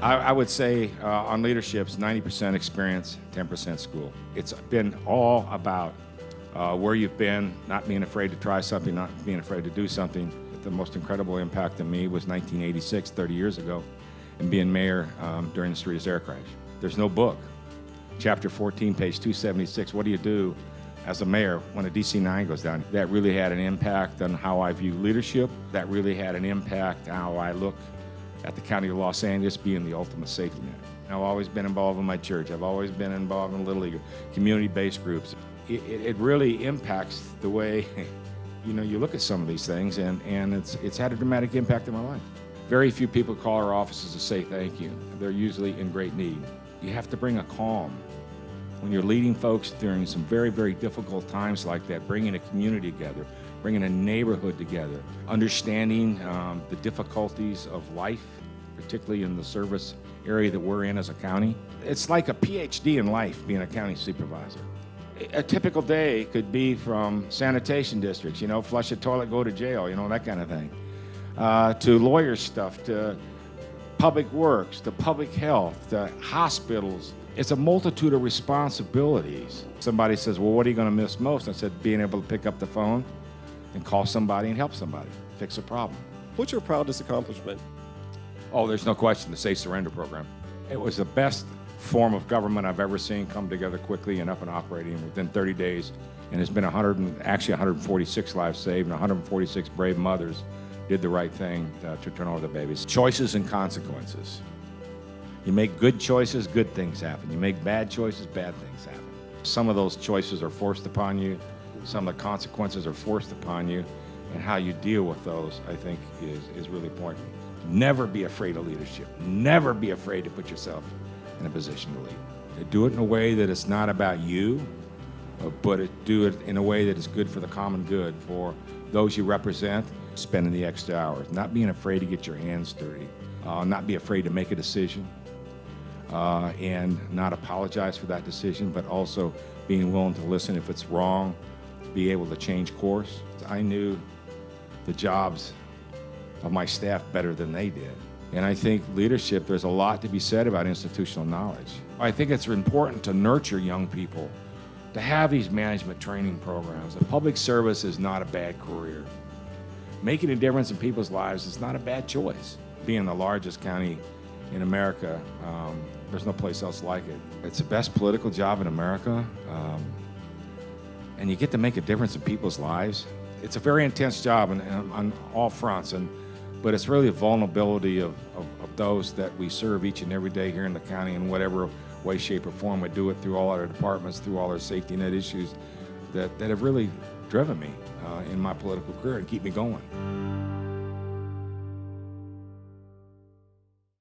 I would say on leadership, 90% experience, 10% school. It's been all about where you've been, not being afraid to try something, not being afraid to do something. The most incredible impact on me was 1986, 30 years ago, and being mayor during the Cerritos air crash. There's no book. Chapter 14, page 276, what do you do as a mayor when a DC-9 goes down? That really had an impact on how I view leadership. That really had an impact on how I look at the County of Los Angeles being the ultimate safety net. I've always been involved in my church. I've always been involved in Little League, community-based groups. It really impacts the way you look at some of these things, and it's had a dramatic impact in my life. Very few people call our offices to say thank you. They're usually in great need. You have to bring a calm when you're leading folks during some very, very difficult times like that, bringing a community together, bringing a neighborhood together, understanding the difficulties of life, particularly in the service area that we're in as a county. It's like a PhD in life being a county supervisor. A typical day could be from sanitation districts, flush a toilet, go to jail, that kind of thing, to lawyer stuff, to public works, to public health, to hospitals. It's a multitude of responsibilities. Somebody says, well, what are you going to miss most? I said, being able to pick up the phone and call somebody and help somebody, fix a problem. What's your proudest accomplishment? Oh, there's no question, the Safe Surrender Program. It was the best form of government I've ever seen come together quickly and up and operating within 30 days. And it's been 146 lives saved, and 146 brave mothers did the right thing to turn over the babies. Choices and consequences. You make good choices, good things happen. You make bad choices, bad things happen. Some of those choices are forced upon you. Some of the consequences are forced upon you. And how you deal with those, I think, is really important. Never be afraid of leadership. Never be afraid to put yourself in a position to lead. To do it in a way that it's not about you, but do it in a way that is good for the common good, for those you represent, spending the extra hours, not being afraid to get your hands dirty, not be afraid to make a decision, and not apologize for that decision, but also being willing to listen if it's wrong, be able to change course. I knew the jobs of my staff better than they did. And I think leadership, there's a lot to be said about institutional knowledge. I think it's important to nurture young people, to have these management training programs. The public service is not a bad career. Making a difference in people's lives is not a bad choice. Being the largest county in America, there's no place else like it. It's the best political job in America, and you get to make a difference in people's lives. It's a very intense job on all fronts, but it's really the vulnerability of those that we serve each and every day here in the county in whatever way, shape, or form. We do it through all our departments, through all our safety net issues that have really driven me in my political career and keep me going.